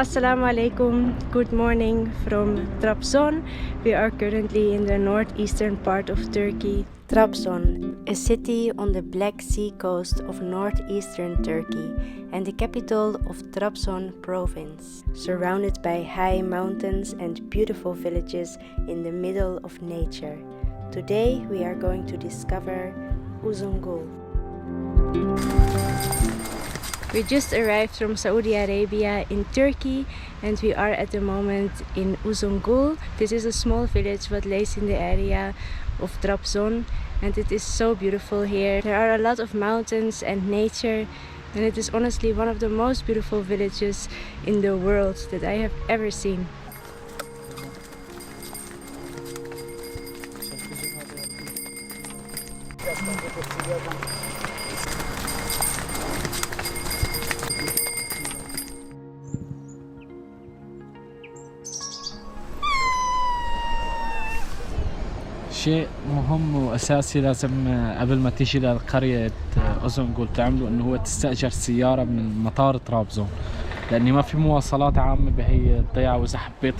Assalamu alaikum, good morning from Trabzon. We are currently in the northeastern part of Turkey. Trabzon, a city on the Black Sea coast of northeastern Turkey and the capital of Trabzon province, surrounded by high mountains and beautiful villages in the middle of nature. Today we are going to discover Uzungul. We just arrived from Saudi Arabia in Turkey and we are at the moment in Uzungul. This is a small village that lays in the area of Trabzon and it is so beautiful here. There are a lot of mountains and nature and it is honestly one of the most beautiful villages in the world that I have ever seen. شيء مهم وأساسي لازم قبل ما تيجي لقرية أوزنغول تعمله إنه هو تستأجر سيارة من مطار طرابزون، لأن ما في مواصلات عامة بهي الضيعة، وإذا حبيت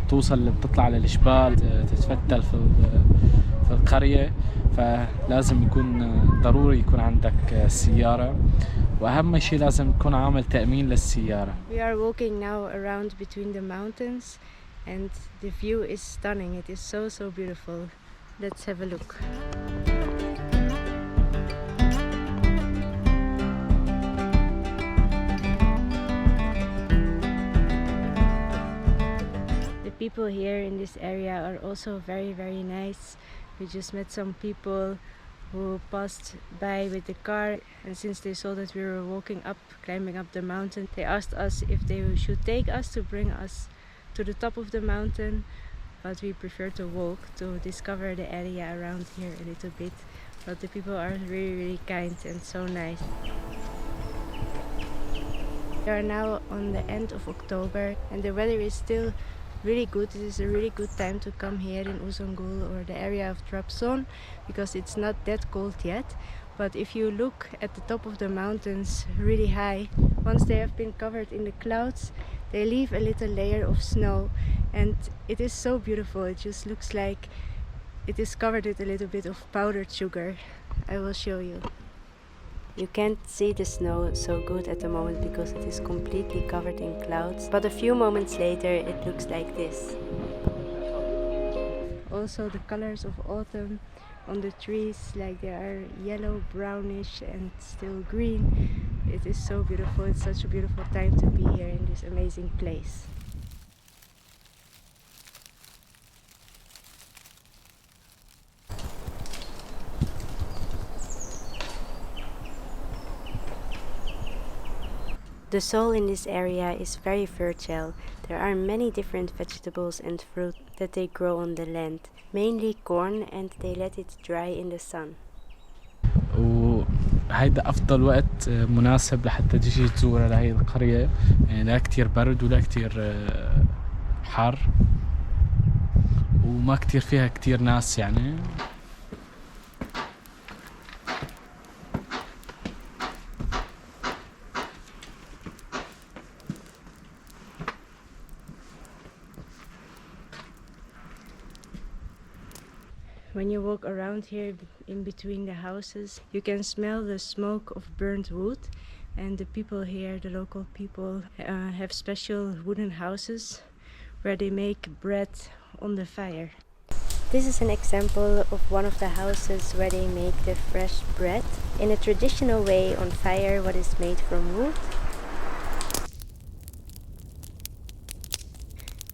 توصل بتطلع على الجبال تتفتل في القرية، فلازم يكون ضروري يكون عندك سيارة، وأهم شيء لازم تكون عامل تأمين للسيارة. We are walking now around between the mountains and the view is stunning. It is so beautiful. Let's have a look. The people here in this area are also very nice. We just met some people who passed by with the car, and since they saw that we were climbing up the mountain, they asked us if they should take us to bring us to the top of the mountain, but we prefer to walk to discover the area around here a little bit. But the people are really kind and so nice. We are now on the end of October and the weather is still really good. It is a really good time to come here in Uzungul or the area of Trabzon because it's not that cold yet. But if you look at the top of the mountains really high, once they have been covered in the clouds, they leave a little layer of snow and it is so beautiful. It just looks like it is covered with a little bit of powdered sugar. I will show you. You can't see the snow so good at the moment because it is completely covered in clouds, but a few moments later it looks like this. Also the colors of autumn on the trees, like they are yellow, brownish and still green. It is so beautiful. It's such a beautiful time to be here in this amazing place. The soil in this area is very fertile. There are many different vegetables and fruit that they grow on the land, mainly corn, and they let it dry in the sun. وهيدا أفضل وقت مناسب لحتى تيجي تزور لهي القرية، يعني لا كتير برد ولا كتير حر وما كتير فيها كتير ناس يعني. When you walk around here in between the houses, you can smell the smoke of burnt wood, and the people here, the local people, have special wooden houses where they make bread on the fire. This is an example of one of the houses where they make the fresh bread in a traditional way on fire, what is made from wood.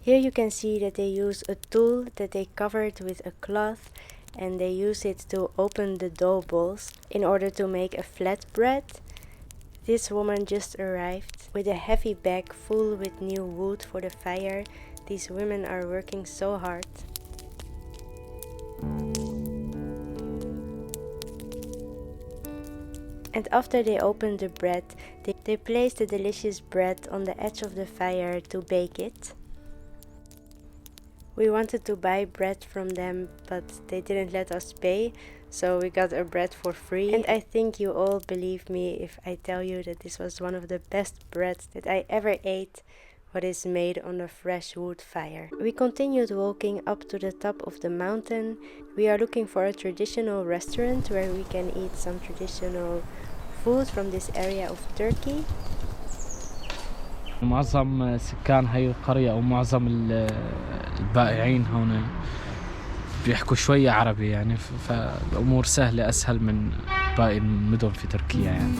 Here you can see that they use a tool that they covered with a cloth and they use it to open the dough balls in order to make a flat bread. This woman just arrived with a heavy bag full with new wood for the fire. These women are working so hard. And after they open the bread, they place the delicious bread on the edge of the fire to bake it. We wanted to buy bread from them, but they didn't let us pay, So we got our bread for free, and I think you all believe me if I tell you that this was one of the best breads that I ever ate, what is made on a fresh wood fire. We continued walking up to the top of the mountain. We are looking for a traditional restaurant where we can eat some traditional food from this area of Turkey. معظم سكان هاي القرية أو معظم البائعين هون بيحكوا شوية عربي يعني فالأمور سهلة أسهل من باقي المدن في تركيا يعني.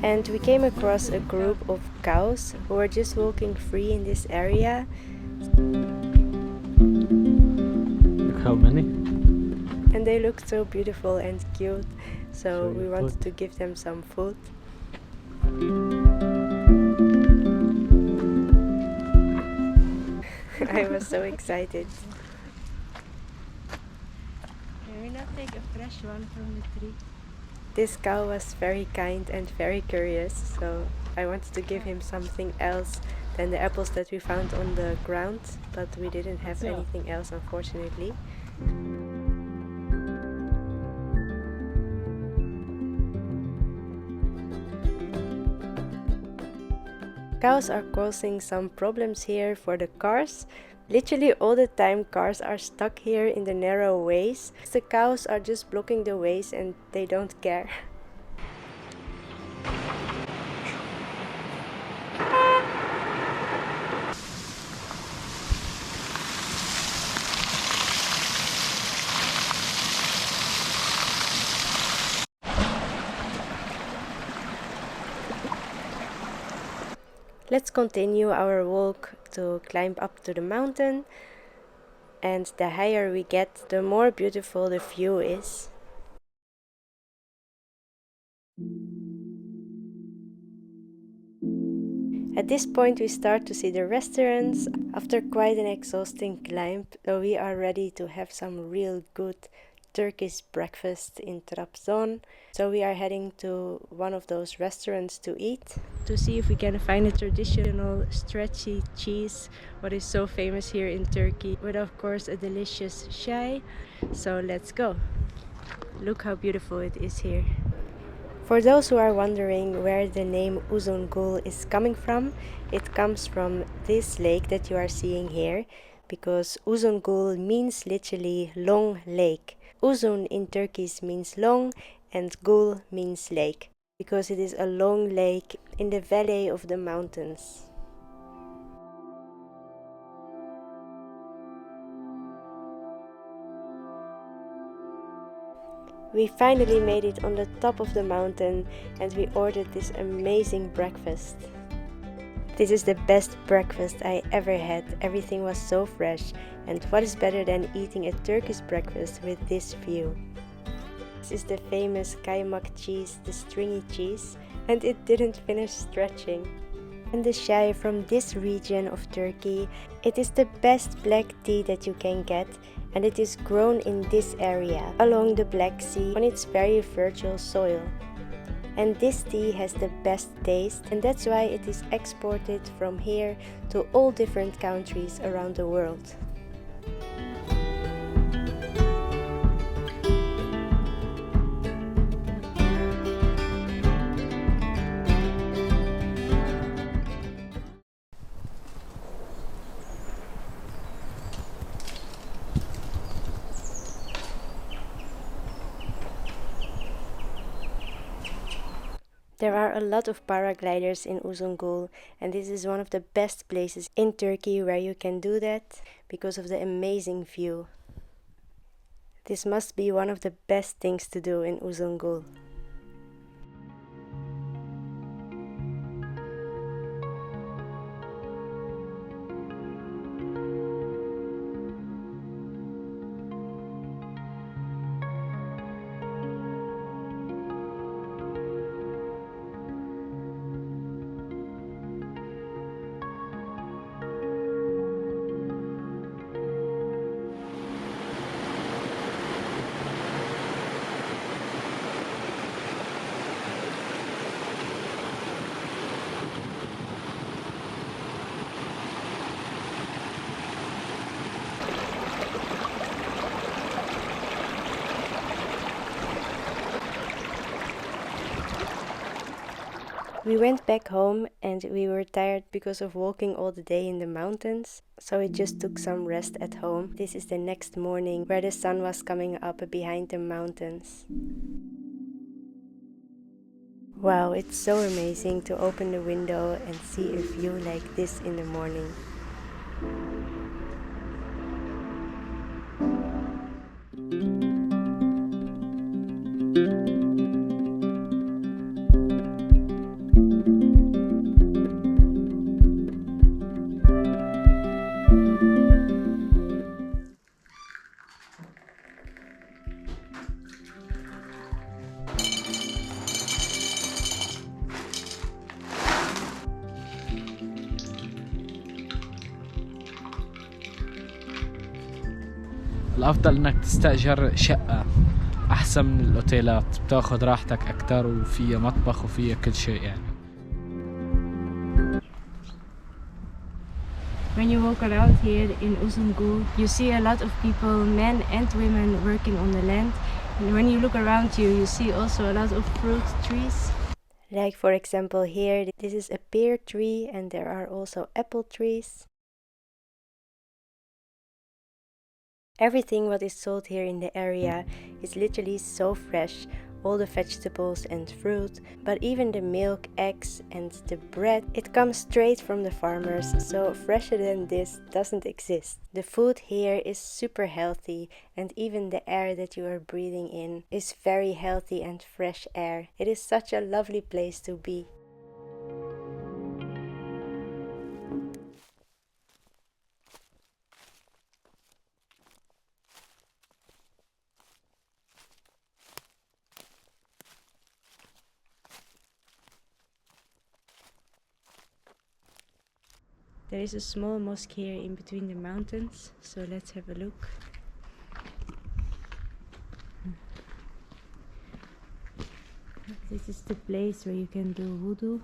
And we came across a group of cows who were just walking free in this area. Look how many? And they looked so beautiful and cute, so we wanted to give them some food. I was so excited. Can we not take a fresh one from the tree? This cow was very kind and very curious, so I wanted to give him something else than the apples that we found on the ground, but we didn't have anything else, unfortunately. Cows are causing some problems here for the cars. Literally all the time cars are stuck here in the narrow ways. The cows are just blocking the ways and they don't care. Let's continue our walk to climb up to the mountain, and the higher we get, the more beautiful the view is. At this point we start to see the restaurants after quite an exhausting climb, so we are ready to have some real good Turkish breakfast in Trabzon. So we are heading to one of those restaurants to eat, to see if we can find a traditional stretchy cheese, what is so famous here in Turkey, with of course a delicious chai. So let's go. Look how beautiful it is here. For those who are wondering where the name Uzungul is coming from, it comes from this lake that you are seeing here, because Uzungul means literally long lake. Uzun in Turkish means long and Gul means lake, because it is a long lake in the valley of the mountains. We finally made it on the top of the mountain and we ordered this amazing breakfast. This is the best breakfast I ever had. Everything was so fresh, and what is better than eating a Turkish breakfast with this view? This is the famous kaymak cheese, the stringy cheese, and it didn't finish stretching. And the chai from this region of Turkey, it is the best black tea that you can get, and it is grown in this area along the Black Sea on its very fertile soil. And this tea has the best taste, and that's why it is exported from here to all different countries around the world. There are a lot of paragliders in Uzungul, and this is one of the best places in Turkey where you can do that because of the amazing view. This must be one of the best things to do in Uzungul. We went back home and we were tired because of walking all the day in the mountains, so we just took some rest at home. This is the next morning where the sun was coming up behind the mountains. Wow, it's so amazing to open the window and see a view like this in the morning. الأفضل إنك تستأجر شقة أحسن من الأوتيلات، بتاخد راحتك أكتر وفيها مطبخ وفيها كل شيء يعني. When you walk around here in Uzungul, you see a lot of people, men and women, working on the land. And when you look around you, you see also a lot of fruit trees. Like for example here, this is a pear tree and there are also apple trees. Everything what is sold here in the area is literally so fresh, all the vegetables and fruit, but even the milk, eggs and the bread, it comes straight from the farmers, so fresher than this doesn't exist. The food here is super healthy and even the air that you are breathing in is very healthy and fresh air. It is such a lovely place to be. There is a small mosque here in between the mountains, so let's have a look. This is the place where you can do wudu.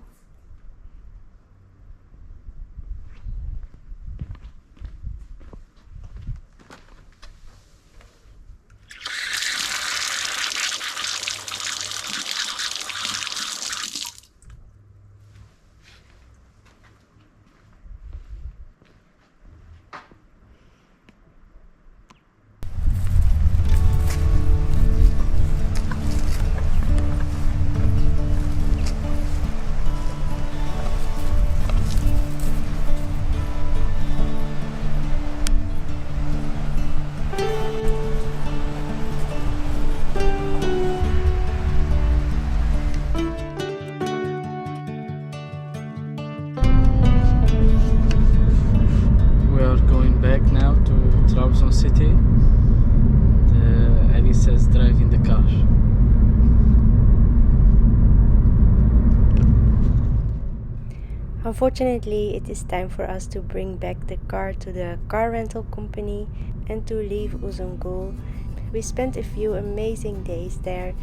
City. Alice says driving the car. Unfortunately, it is time for us to bring back the car to the car rental company and to leave Uzungul. We spent a few amazing days there,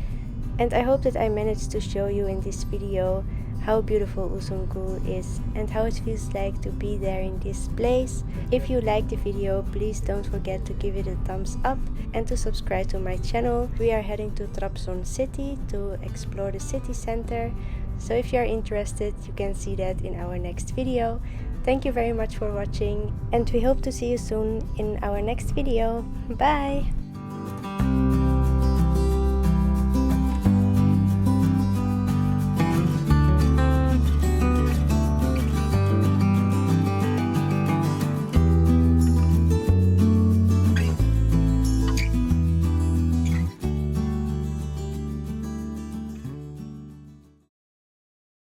and I hope that I managed to show you in this video how beautiful Uzungul is and how it feels like to be there in this place. If you liked the video, please don't forget to give it a thumbs up and to subscribe to my channel. We are heading to Trabzon city to explore the city center, so if you are interested, you can see that in our next video. Thank you very much for watching and we hope to see you soon in our next video. Bye!